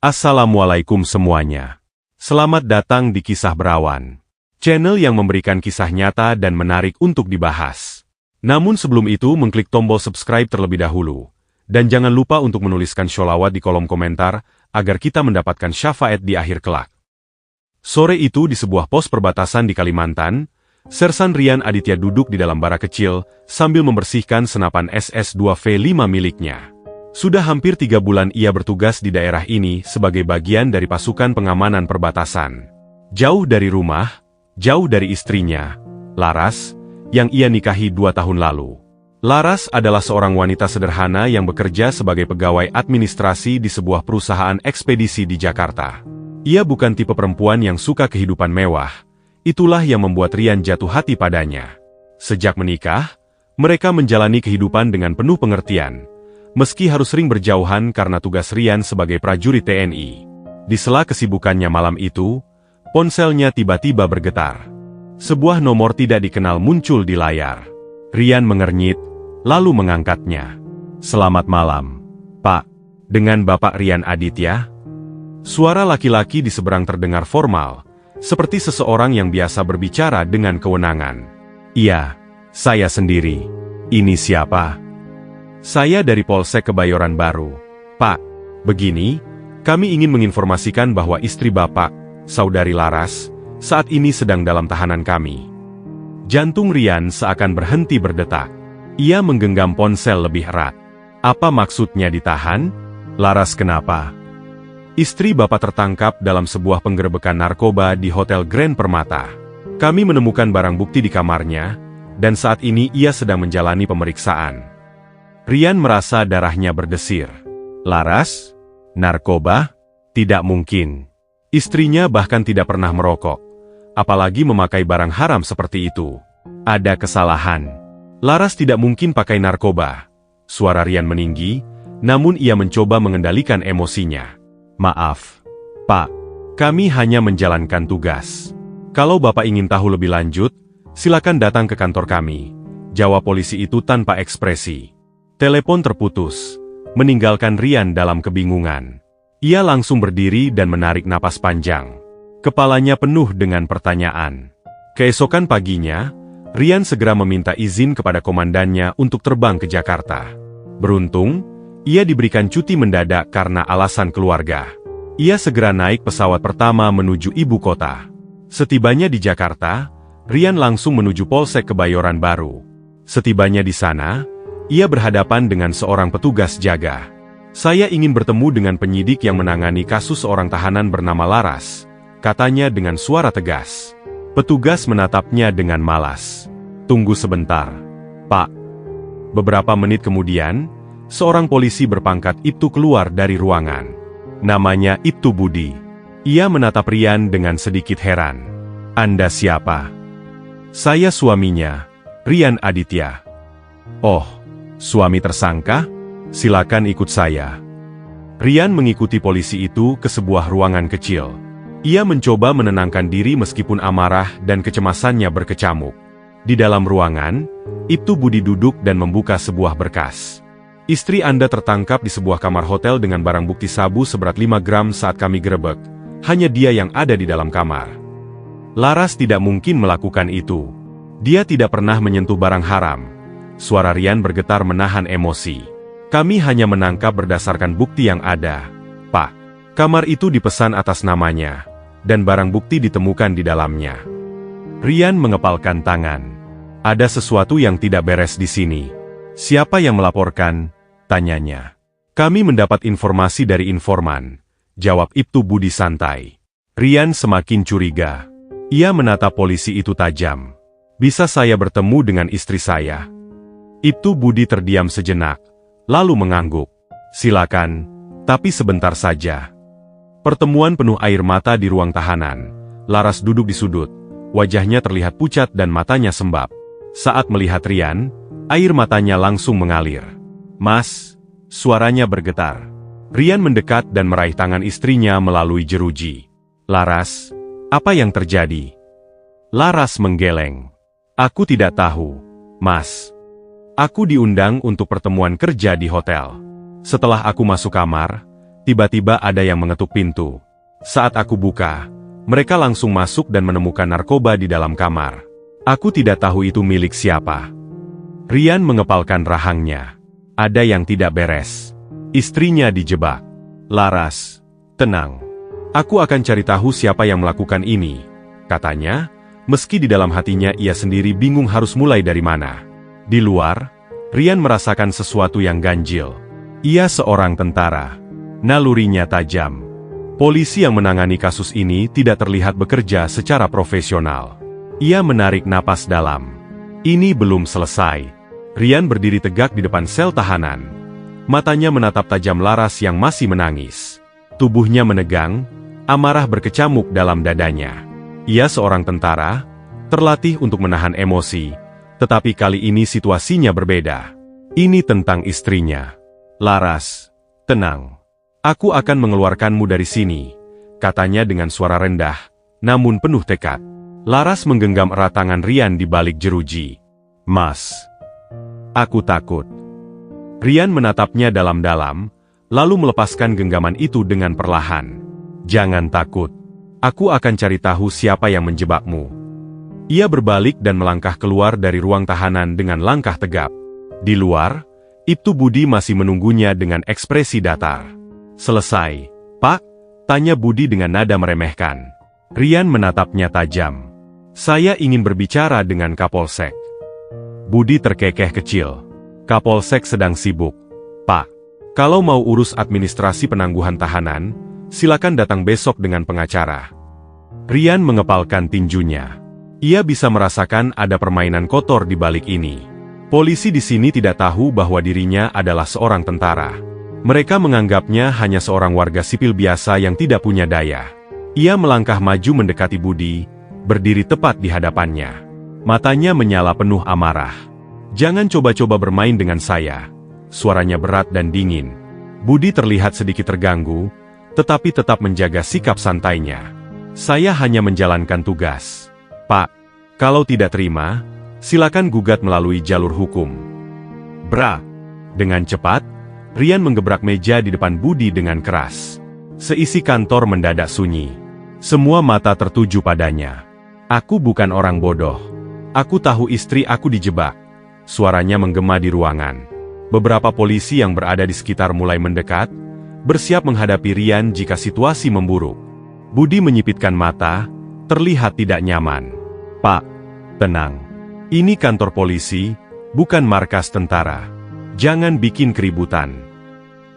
Assalamualaikum semuanya. Selamat datang di Kisah Berawan, channel yang memberikan kisah nyata dan menarik untuk dibahas. Namun sebelum itu mengklik tombol subscribe terlebih dahulu. Dan jangan lupa untuk menuliskan sholawat di kolom komentar, agar kita mendapatkan syafaat di akhir kelak. Sore itu di sebuah pos perbatasan di Kalimantan, Sersan Rian Aditya duduk di dalam bara kecil sambil membersihkan senapan SS-2V5 miliknya. Sudah hampir 3 bulan ia bertugas di daerah ini sebagai bagian dari pasukan pengamanan perbatasan. Jauh dari rumah, jauh dari istrinya, Laras, yang ia nikahi 2 tahun lalu. Laras adalah seorang wanita sederhana yang bekerja sebagai pegawai administrasi di sebuah perusahaan ekspedisi di Jakarta. Ia bukan tipe perempuan yang suka kehidupan mewah, itulah yang membuat Rian jatuh hati padanya. Sejak menikah, mereka menjalani kehidupan dengan penuh pengertian. Meski harus sering berjauhan karena tugas Rian sebagai prajurit TNI. Di sela kesibukannya malam itu, ponselnya tiba-tiba bergetar. Sebuah nomor tidak dikenal muncul di layar. Rian mengernyit, lalu mengangkatnya. "Selamat malam, Pak. Dengan Bapak Rian Aditya?" Suara laki-laki di seberang terdengar formal, seperti seseorang yang biasa berbicara dengan kewenangan. "Iya, saya sendiri. Ini siapa?" "Saya dari Polsek Kebayoran Baru, Pak. Begini, kami ingin menginformasikan bahwa istri Bapak, Saudari Laras, saat ini sedang dalam tahanan kami." Jantung Rian seakan berhenti berdetak. Ia menggenggam ponsel lebih erat. "Apa maksudnya ditahan? Laras kenapa?" "Istri Bapak tertangkap dalam sebuah penggerebekan narkoba di Hotel Grand Permata. Kami menemukan barang bukti di kamarnya, dan saat ini ia sedang menjalani pemeriksaan." Rian merasa darahnya berdesir. "Laras? Narkoba? Tidak mungkin. Istrinya bahkan tidak pernah merokok. Apalagi memakai barang haram seperti itu. Ada kesalahan. Laras tidak mungkin pakai narkoba." Suara Rian meninggi, namun ia mencoba mengendalikan emosinya. "Maaf, Pak. Kami hanya menjalankan tugas. Kalau Bapak ingin tahu lebih lanjut, silakan datang ke kantor kami," jawab polisi itu tanpa ekspresi. Telepon terputus, meninggalkan Rian dalam kebingungan. Ia langsung berdiri dan menarik napas panjang. Kepalanya penuh dengan pertanyaan. Keesokan paginya, Rian segera meminta izin kepada komandannya untuk terbang ke Jakarta. Beruntung, ia diberikan cuti mendadak karena alasan keluarga. Ia segera naik pesawat pertama menuju ibu kota. Setibanya di Jakarta, Rian langsung menuju Polsek Kebayoran Baru. Setibanya di sana, ia berhadapan dengan seorang petugas jaga. "Saya ingin bertemu dengan penyidik yang menangani kasus seorang tahanan bernama Laras," katanya dengan suara tegas. Petugas menatapnya dengan malas. "Tunggu sebentar, Pak." Beberapa menit kemudian, seorang polisi berpangkat Ibtu keluar dari ruangan. Namanya Ibtu Budi. Ia menatap Rian dengan sedikit heran. "Anda siapa?" "Saya suaminya, Rian Aditya." "Oh, suami tersangka? Silakan ikut saya." Rian mengikuti polisi itu ke sebuah ruangan kecil. Ia mencoba menenangkan diri meskipun amarah dan kecemasannya berkecamuk. Di dalam ruangan, Ibtu Budi duduk dan membuka sebuah berkas. "Istri Anda tertangkap di sebuah kamar hotel dengan barang bukti sabu seberat 5 gram saat kami gerebek. Hanya dia yang ada di dalam kamar. Laras tidak mungkin melakukan itu. Dia tidak pernah menyentuh barang haram." Suara Rian bergetar menahan emosi. "Kami hanya menangkap berdasarkan bukti yang ada, Pak. Kamar itu dipesan atas namanya, dan barang bukti ditemukan di dalamnya." Rian mengepalkan tangan. "Ada sesuatu yang tidak beres di sini." "Siapa yang melaporkan?" tanyanya. "Kami mendapat informasi dari informan," jawab Ibtu Budi santai. Rian semakin curiga. Ia menatap polisi itu tajam. "Bisa saya bertemu dengan istri saya?" Ibtu Budi terdiam sejenak, lalu mengangguk. "Silakan, tapi sebentar saja." Pertemuan penuh air mata di ruang tahanan. Laras duduk di sudut. Wajahnya terlihat pucat dan matanya sembab. Saat melihat Rian, air matanya langsung mengalir. "Mas," suaranya bergetar. Rian mendekat dan meraih tangan istrinya melalui jeruji. "Laras, apa yang terjadi?" Laras menggeleng. "Aku tidak tahu, Mas. Aku diundang untuk pertemuan kerja di hotel. Setelah aku masuk kamar, Tiba-tiba ada yang mengetuk pintu. Saat aku buka, mereka langsung masuk dan menemukan narkoba di dalam kamar. Aku tidak tahu itu milik siapa. Rian mengepalkan rahangnya. Ada yang tidak beres. Istrinya dijebak. Laras, tenang. Aku akan cari tahu siapa yang melakukan ini, katanya, meski di dalam hatinya ia sendiri bingung harus mulai dari mana. Di luar, Rian merasakan sesuatu yang ganjil. Ia seorang tentara. Nalurinya tajam. Polisi yang menangani kasus ini tidak terlihat bekerja secara profesional. Ia menarik napas dalam. Ini belum selesai. Rian berdiri tegak di depan sel tahanan. Matanya menatap tajam Laras yang masih menangis. Tubuhnya menegang, amarah berkecamuk dalam dadanya. Ia seorang tentara, terlatih untuk menahan emosi, tetapi kali ini situasinya berbeda. Ini tentang istrinya. Laras, tenang. Aku akan mengeluarkanmu dari sini, katanya dengan suara rendah, namun penuh tekad. Laras menggenggam erat tangan Rian di balik jeruji. Mas, aku takut. Rian menatapnya dalam-dalam, lalu melepaskan genggaman itu dengan perlahan. Jangan takut. Aku akan cari tahu siapa yang menjebakmu. Ia berbalik dan melangkah keluar dari ruang tahanan dengan langkah tegap. Di luar, Ibtu Budi masih menunggunya dengan ekspresi datar. Selesai, Pak? Tanya Budi dengan nada meremehkan. Rian menatapnya tajam. Saya ingin berbicara dengan Kapolsek. Budi terkekeh kecil. Kapolsek sedang sibuk. Pak, kalau mau urus administrasi penangguhan tahanan, silakan datang besok dengan pengacara. Rian mengepalkan tinjunya. Ia bisa merasakan ada permainan kotor di balik ini. Polisi di sini tidak tahu bahwa dirinya adalah seorang tentara. Mereka menganggapnya hanya seorang warga sipil biasa yang tidak punya daya. Ia melangkah maju mendekati Budi, berdiri tepat di hadapannya. Matanya menyala penuh amarah. Jangan coba-coba bermain dengan saya. Suaranya berat dan dingin. Budi terlihat sedikit terganggu, tetapi tetap menjaga sikap santainya. Saya hanya menjalankan tugas. Pak, kalau tidak terima, silakan gugat melalui jalur hukum. Bra! Dengan cepat, Rian menggebrak meja di depan Budi dengan keras. Seisi kantor mendadak sunyi. Semua mata tertuju padanya. Aku bukan orang bodoh. Aku tahu istri aku dijebak. Suaranya menggema di ruangan. Beberapa polisi yang berada di sekitar mulai mendekat, bersiap menghadapi Rian jika situasi memburuk. Budi menyipitkan mata, terlihat tidak nyaman. Pak, tenang. Ini kantor polisi, bukan markas tentara. Jangan bikin keributan.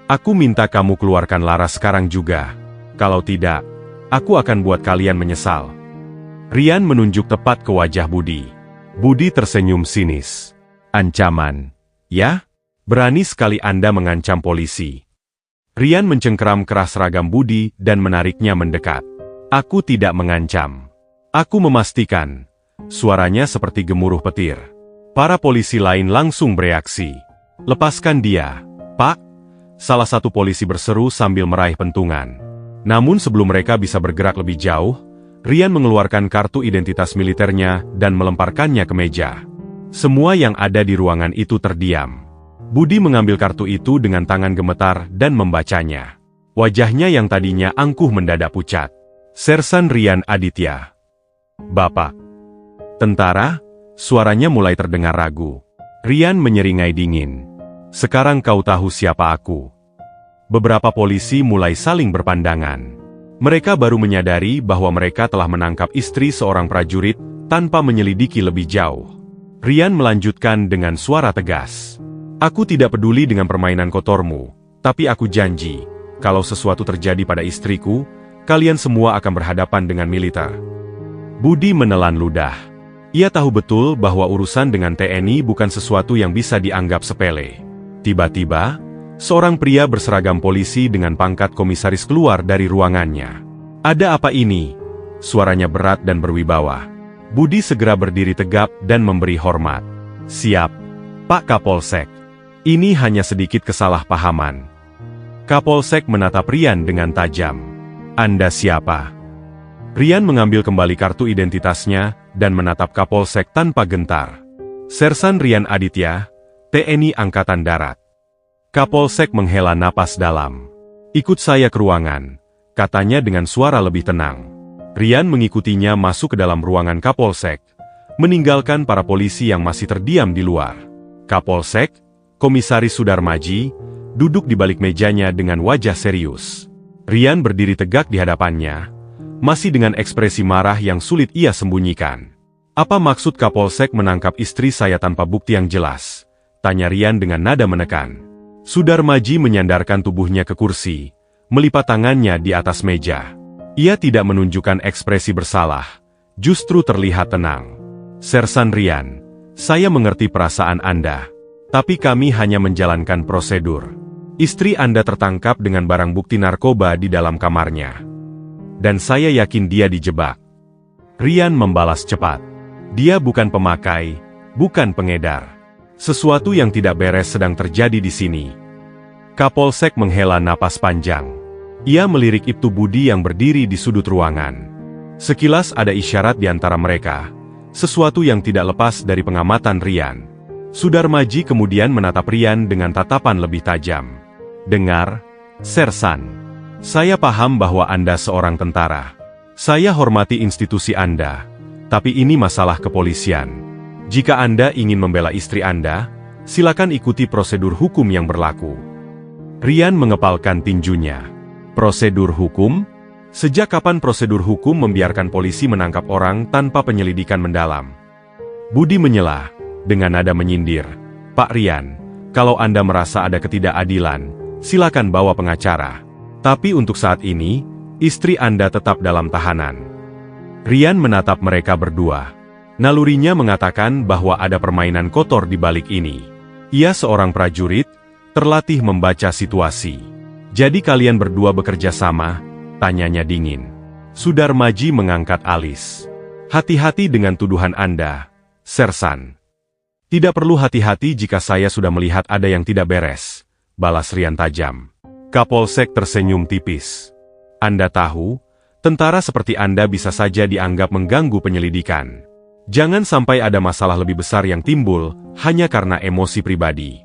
Aku minta kamu keluarkan Laras sekarang juga. Kalau tidak, aku akan buat kalian menyesal. Rian menunjuk tepat ke wajah Budi. Budi tersenyum sinis. Ancaman, ya? Berani sekali Anda mengancam polisi. Rian mencengkeram keras ragam Budi dan menariknya mendekat. Aku tidak mengancam. Aku memastikan. Suaranya seperti gemuruh petir. Para polisi lain langsung bereaksi. Lepaskan dia, Pak. Salah satu polisi berseru sambil meraih pentungan. Namun sebelum mereka bisa bergerak lebih jauh, Rian mengeluarkan kartu identitas militernya dan melemparkannya ke meja. Semua yang ada di ruangan itu terdiam. Budi mengambil kartu itu dengan tangan gemetar dan membacanya. Wajahnya yang tadinya angkuh mendadak pucat. Sersan Rian Aditya. Bapak. Tentara, suaranya mulai terdengar ragu. Rian menyeringai dingin. Sekarang kau tahu siapa aku. Beberapa polisi mulai saling berpandangan. Mereka baru menyadari bahwa mereka telah menangkap istri seorang prajurit tanpa menyelidiki lebih jauh. Rian melanjutkan dengan suara tegas. Aku tidak peduli dengan permainan kotormu, tapi aku janji, kalau sesuatu terjadi pada istriku, kalian semua akan berhadapan dengan militer. Budi menelan ludah. Ia tahu betul bahwa urusan dengan TNI bukan sesuatu yang bisa dianggap sepele. Tiba-tiba, seorang pria berseragam polisi dengan pangkat komisaris keluar dari ruangannya. Ada apa ini? Suaranya berat dan berwibawa. Budi segera berdiri tegap dan memberi hormat. Siap, Pak Kapolsek. Ini hanya sedikit kesalahpahaman. Kapolsek menatap Rian dengan tajam. Anda siapa? Rian mengambil kembali kartu identitasnya dan menatap Kapolsek tanpa gentar. Sersan Rian Aditya, TNI Angkatan Darat. Kapolsek menghela napas dalam. Ikut saya ke ruangan, katanya dengan suara lebih tenang. Rian mengikutinya masuk ke dalam ruangan Kapolsek, meninggalkan para polisi yang masih terdiam di luar. Kapolsek, Komisaris Sudarmaji, duduk di balik mejanya dengan wajah serius. Rian berdiri tegak di hadapannya, masih dengan ekspresi marah yang sulit ia sembunyikan. "Apa maksud Kapolsek menangkap istri saya tanpa bukti yang jelas?" tanya Rian dengan nada menekan. Sudarmaji menyandarkan tubuhnya ke kursi, melipat tangannya di atas meja. Ia tidak menunjukkan ekspresi bersalah, justru terlihat tenang. "Sersan Rian, saya mengerti perasaan Anda, tapi kami hanya menjalankan prosedur. Istri Anda tertangkap dengan barang bukti narkoba di dalam kamarnya. Dan saya yakin dia dijebak." Rian membalas cepat. Dia bukan pemakai, bukan pengedar. Sesuatu yang tidak beres sedang terjadi di sini. Kapolsek menghela napas panjang. Ia melirik Ibtu Budi yang berdiri di sudut ruangan. Sekilas ada isyarat di antara mereka, sesuatu yang tidak lepas dari pengamatan Rian. Sudarmaji kemudian menatap Rian dengan tatapan lebih tajam. "Dengar, Sersan. Saya paham bahwa Anda seorang tentara. Saya hormati institusi Anda, tapi ini masalah kepolisian. Jika Anda ingin membela istri Anda, silakan ikuti prosedur hukum yang berlaku." Rian mengepalkan tinjunya. "Prosedur hukum? Sejak kapan prosedur hukum membiarkan polisi menangkap orang tanpa penyelidikan mendalam?" Budi menyela, dengan nada menyindir. "Pak Rian, kalau Anda merasa ada ketidakadilan, silakan bawa pengacara. Tapi untuk saat ini, istri Anda tetap dalam tahanan." Rian menatap mereka berdua. Nalurinya mengatakan bahwa ada permainan kotor di balik ini. Ia seorang prajurit, terlatih membaca situasi. "Jadi kalian berdua bekerja sama?" tanyanya dingin. Sudarmaji mengangkat alis. "Hati-hati dengan tuduhan Anda, Sersan." "Tidak perlu hati-hati jika saya sudah melihat ada yang tidak beres," balas Rian tajam. Kapolsek tersenyum tipis. "Anda tahu, tentara seperti Anda bisa saja dianggap mengganggu penyelidikan. Jangan sampai ada masalah lebih besar yang timbul hanya karena emosi pribadi."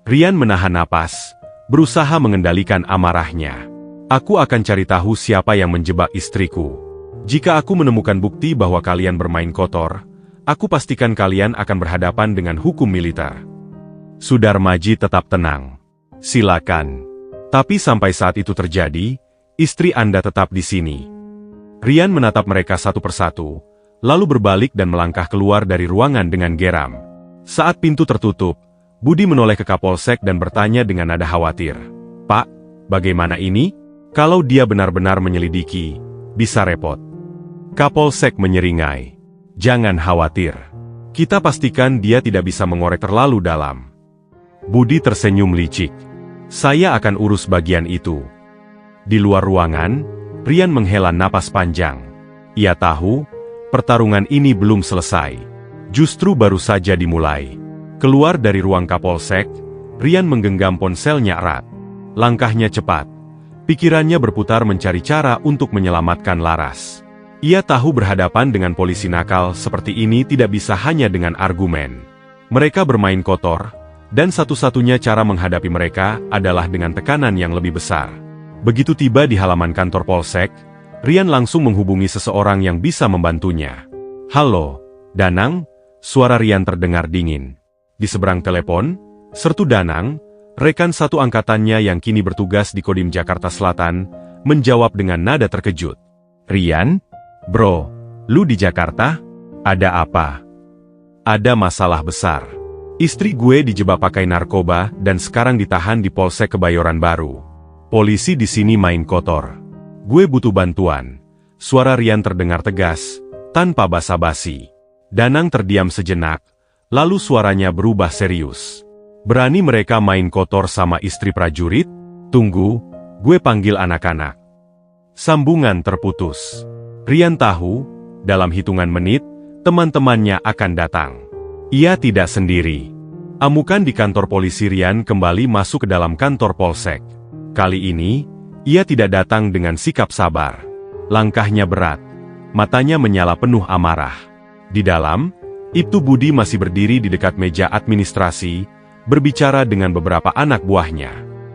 Rian menahan napas, berusaha mengendalikan amarahnya. "Aku akan cari tahu siapa yang menjebak istriku. Jika aku menemukan bukti bahwa kalian bermain kotor, aku pastikan kalian akan berhadapan dengan hukum militer." Sudarmaji tetap tenang. "Silakan. Tapi sampai saat itu terjadi, istri Anda tetap di sini." Rian menatap mereka satu persatu, lalu berbalik dan melangkah keluar dari ruangan dengan geram. Saat pintu tertutup, Budi menoleh ke Kapolsek dan bertanya dengan nada khawatir. "Pak, bagaimana ini? Kalau dia benar-benar menyelidiki, bisa repot." Kapolsek menyeringai. "Jangan khawatir. Kita pastikan dia tidak bisa mengorek terlalu dalam." Budi tersenyum licik. "Saya akan urus bagian itu." Di luar ruangan, Rian menghela napas panjang. Ia tahu, pertarungan ini belum selesai. Justru baru saja dimulai. Keluar dari ruang Kapolsek, Rian menggenggam ponselnya erat. Langkahnya cepat. Pikirannya berputar mencari cara untuk menyelamatkan Laras. Ia tahu berhadapan dengan polisi nakal seperti ini tidak bisa hanya dengan argumen. Mereka bermain kotor, dan satu-satunya cara menghadapi mereka adalah dengan tekanan yang lebih besar. Begitu tiba di halaman kantor Polsek, Rian langsung menghubungi seseorang yang bisa membantunya. "Halo, Danang?" Suara Rian terdengar dingin. Di seberang telepon, sertu Danang, rekan satu angkatannya yang kini bertugas di Kodim Jakarta Selatan, menjawab dengan nada terkejut. "Rian? Bro, lu di Jakarta? Ada apa?" "Ada masalah besar. Istri gue dijebak pakai narkoba dan sekarang ditahan di Polsek Kebayoran Baru. Polisi di sini main kotor. Gue butuh bantuan." Suara Rian terdengar tegas, tanpa basa-basi. Danang terdiam sejenak, lalu suaranya berubah serius. "Berani mereka main kotor sama istri prajurit? Tunggu, gue panggil anak-anak." Sambungan terputus. Rian tahu, dalam hitungan menit, teman-temannya akan datang. Ia tidak sendiri. Amukan di kantor polisi. Rian kembali masuk ke dalam kantor Polsek. Kali ini, ia tidak datang dengan sikap sabar. Langkahnya berat, matanya menyala penuh amarah. Di dalam, Ibtu Budi masih berdiri di dekat meja administrasi, berbicara dengan beberapa anak buahnya.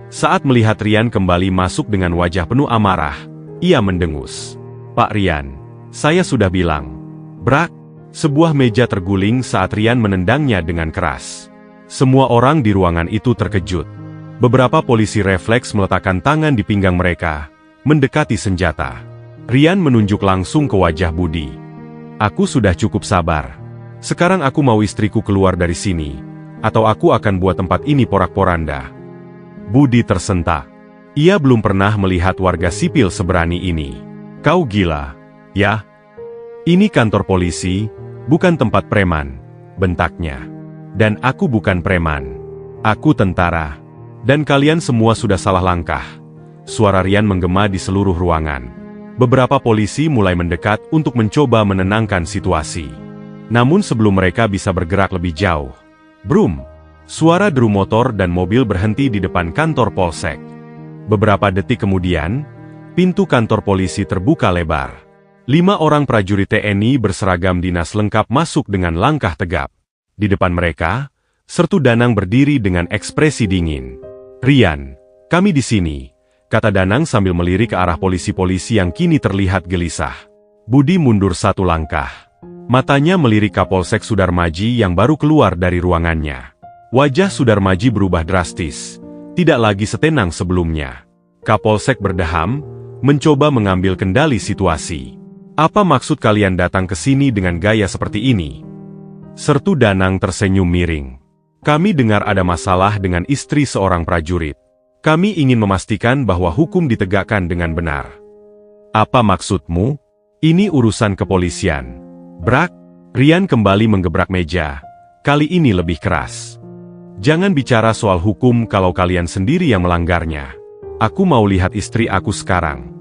Saat melihat Rian kembali masuk dengan wajah penuh amarah, ia mendengus. "Pak Rian, saya sudah bilang." Brak! Sebuah meja terguling saat Rian menendangnya dengan keras. Semua orang di ruangan itu terkejut. Beberapa polisi refleks meletakkan tangan di pinggang mereka, mendekati senjata. Rian menunjuk langsung ke wajah Budi. "Aku sudah cukup sabar. Sekarang aku mau istriku keluar dari sini, atau aku akan buat tempat ini porak-poranda." Budi tersentak. Ia belum pernah melihat warga sipil seberani ini. "Kau gila, ya? Ini kantor polisi, bukan tempat preman," bentaknya. "Dan aku bukan preman. Aku tentara. Dan kalian semua sudah salah langkah." Suara Rian menggema di seluruh ruangan. Beberapa polisi mulai mendekat untuk mencoba menenangkan situasi. Namun sebelum mereka bisa bergerak lebih jauh, brum! Suara deru motor dan mobil berhenti di depan kantor polsek. Beberapa detik kemudian, pintu kantor polisi terbuka lebar. 5 orang prajurit TNI berseragam dinas lengkap masuk dengan langkah tegap. Di depan mereka, Sertu Danang berdiri dengan ekspresi dingin. "Rian, kami di sini," kata Danang sambil melirik ke arah polisi-polisi yang kini terlihat gelisah. Budi mundur 1 langkah. Matanya melirik Kapolsek Sudarmaji yang baru keluar dari ruangannya. Wajah Sudarmaji berubah drastis, tidak lagi setenang sebelumnya. Kapolsek berdeham, mencoba mengambil kendali situasi. "Apa maksud kalian datang ke sini dengan gaya seperti ini?" Sertu Danang tersenyum miring. "Kami dengar ada masalah dengan istri seorang prajurit. Kami ingin memastikan bahwa hukum ditegakkan dengan benar." "Apa maksudmu? Ini urusan kepolisian." Brak! Rian kembali menggebrak meja, kali ini lebih keras. "Jangan bicara soal hukum kalau kalian sendiri yang melanggarnya. Aku mau lihat istri aku sekarang."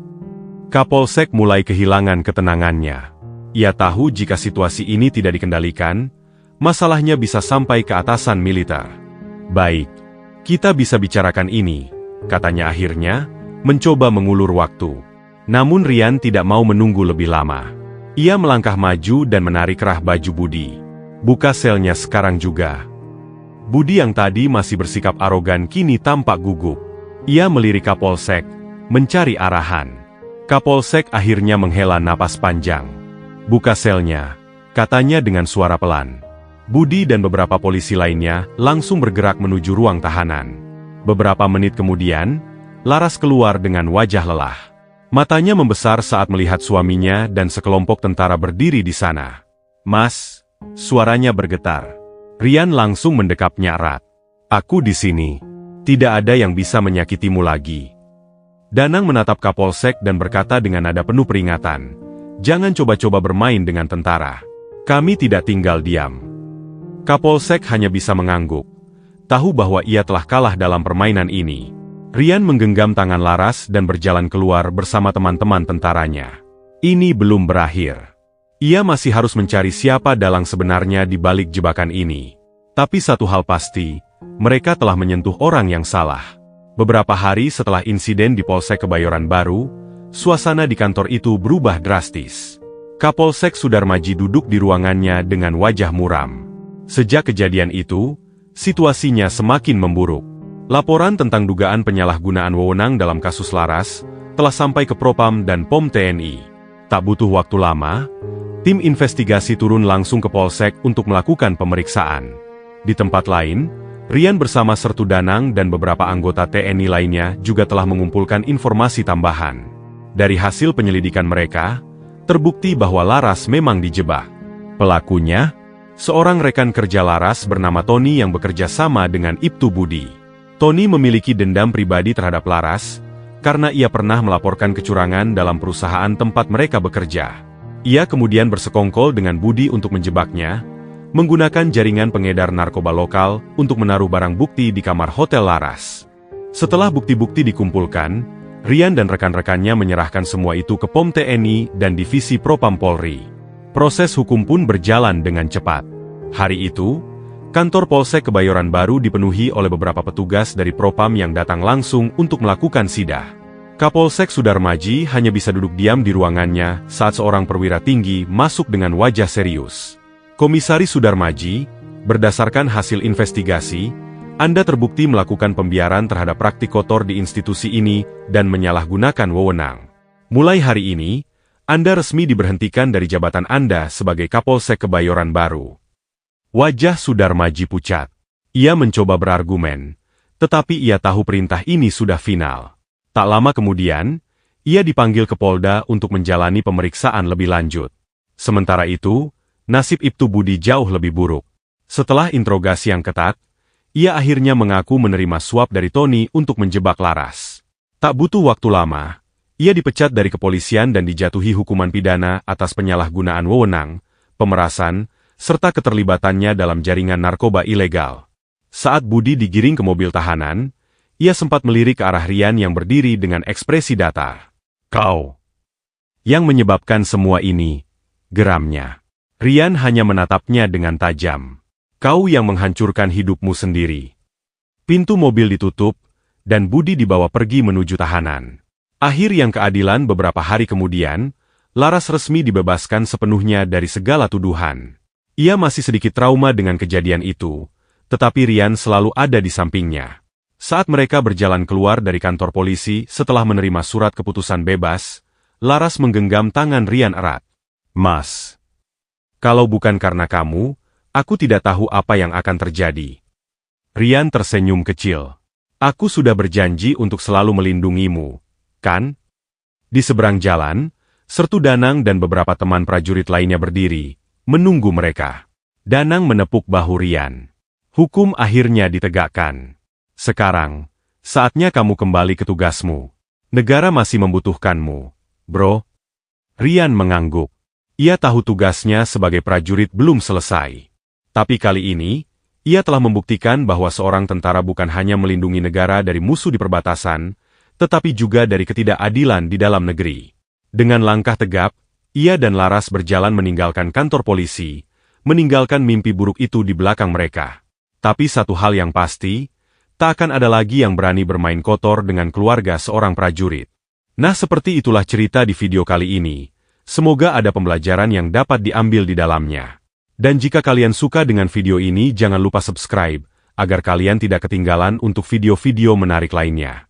Kapolsek mulai kehilangan ketenangannya. Ia tahu jika situasi ini tidak dikendalikan, masalahnya bisa sampai ke atasan militer. "Baik, kita bisa bicarakan ini," katanya akhirnya, mencoba mengulur waktu. Namun Rian tidak mau menunggu lebih lama. Ia melangkah maju dan menarik kerah baju Budi. "Buka selnya sekarang juga." Budi yang tadi masih bersikap arogan kini tampak gugup. Ia melirik Kapolsek, mencari arahan. Kapolsek akhirnya menghela napas panjang. "Buka selnya," katanya dengan suara pelan. Budi dan beberapa polisi lainnya langsung bergerak menuju ruang tahanan. Beberapa menit kemudian, Laras keluar dengan wajah lelah. Matanya membesar saat melihat suaminya dan sekelompok tentara berdiri di sana. "Mas," suaranya bergetar. Rian langsung mendekapnya erat. "Aku di sini. Tidak ada yang bisa menyakitimu lagi." Danang menatap Kapolsek dan berkata dengan nada penuh peringatan, "Jangan coba-coba bermain dengan tentara. Kami tidak tinggal diam." Kapolsek hanya bisa mengangguk. Tahu bahwa ia telah kalah dalam permainan ini. Rian menggenggam tangan Laras dan berjalan keluar bersama teman-teman tentaranya. Ini belum berakhir. Ia masih harus mencari siapa dalang sebenarnya di balik jebakan ini. Tapi satu hal pasti, mereka telah menyentuh orang yang salah. Beberapa hari setelah insiden di Polsek Kebayoran Baru, suasana di kantor itu berubah drastis. Kapolsek Sudarmaji duduk di ruangannya dengan wajah muram. Sejak kejadian itu, situasinya semakin memburuk. Laporan tentang dugaan penyalahgunaan wewenang dalam kasus Laras telah sampai ke Propam dan POM TNI. Tak butuh waktu lama, tim investigasi turun langsung ke Polsek untuk melakukan pemeriksaan. Di tempat lain, Rian bersama Sertu Danang dan beberapa anggota TNI lainnya juga telah mengumpulkan informasi tambahan. Dari hasil penyelidikan mereka, terbukti bahwa Laras memang dijebak. Pelakunya, seorang rekan kerja Laras bernama Tony yang bekerja sama dengan Ibtu Budi. Tony memiliki dendam pribadi terhadap Laras, karena ia pernah melaporkan kecurangan dalam perusahaan tempat mereka bekerja. Ia kemudian bersekongkol dengan Budi untuk menjebaknya, menggunakan jaringan pengedar narkoba lokal untuk menaruh barang bukti di kamar hotel Laras. Setelah bukti-bukti dikumpulkan, Rian dan rekan-rekannya menyerahkan semua itu ke POM TNI dan Divisi Propam Polri. Proses hukum pun berjalan dengan cepat. Hari itu, kantor Polsek Kebayoran Baru dipenuhi oleh beberapa petugas dari Propam yang datang langsung untuk melakukan sidah. Kapolsek Sudarmaji hanya bisa duduk diam di ruangannya saat seorang perwira tinggi masuk dengan wajah serius. "Komisaris Sudarmaji, berdasarkan hasil investigasi, Anda terbukti melakukan pembiaran terhadap praktik kotor di institusi ini dan menyalahgunakan wewenang. Mulai hari ini, Anda resmi diberhentikan dari jabatan Anda sebagai Kapolsek Kebayoran Baru. Wajah Sudarmaji pucat. Ia mencoba berargumen, tetapi ia tahu perintah ini sudah final. Tak lama kemudian, ia dipanggil ke Polda untuk menjalani pemeriksaan lebih lanjut. Sementara itu, nasib Ibtu Budi jauh lebih buruk. Setelah interogasi yang ketat, ia akhirnya mengaku menerima suap dari Tony untuk menjebak Laras. Tak butuh waktu lama, ia dipecat dari kepolisian dan dijatuhi hukuman pidana atas penyalahgunaan wewenang, pemerasan, serta keterlibatannya dalam jaringan narkoba ilegal. Saat Budi digiring ke mobil tahanan, ia sempat melirik ke arah Rian yang berdiri dengan ekspresi datar. "Kau." Yang menyebabkan semua ini, geramnya. Rian hanya menatapnya dengan tajam. "Kau yang menghancurkan hidupmu sendiri." Pintu mobil ditutup, dan Budi dibawa pergi menuju tahanan. Akhir yang keadilan beberapa hari kemudian, Laras resmi dibebaskan sepenuhnya dari segala tuduhan. Ia masih sedikit trauma dengan kejadian itu, tetapi Rian selalu ada di sampingnya. Saat mereka berjalan keluar dari kantor polisi setelah menerima surat keputusan bebas, Laras menggenggam tangan Rian erat. "Mas, kalau bukan karena kamu, aku tidak tahu apa yang akan terjadi." Rian tersenyum kecil. "Aku sudah berjanji untuk selalu melindungimu, kan?" Di seberang jalan, Sertu Danang dan beberapa teman prajurit lainnya berdiri, menunggu mereka. Danang menepuk bahu Rian. "Hukum akhirnya ditegakkan. Sekarang, saatnya kamu kembali ke tugasmu. Negara masih membutuhkanmu, bro." Rian mengangguk. Ia tahu tugasnya sebagai prajurit belum selesai. Tapi kali ini, ia telah membuktikan bahwa seorang tentara bukan hanya melindungi negara dari musuh di perbatasan, tetapi juga dari ketidakadilan di dalam negeri. Dengan langkah tegap, ia dan Laras berjalan meninggalkan kantor polisi, meninggalkan mimpi buruk itu di belakang mereka. Tapi satu hal yang pasti, tak akan ada lagi yang berani bermain kotor dengan keluarga seorang prajurit. Nah, seperti itulah cerita di video kali ini. Semoga ada pembelajaran yang dapat diambil di dalamnya. Dan jika kalian suka dengan video ini, jangan lupa subscribe, agar kalian tidak ketinggalan untuk video-video menarik lainnya.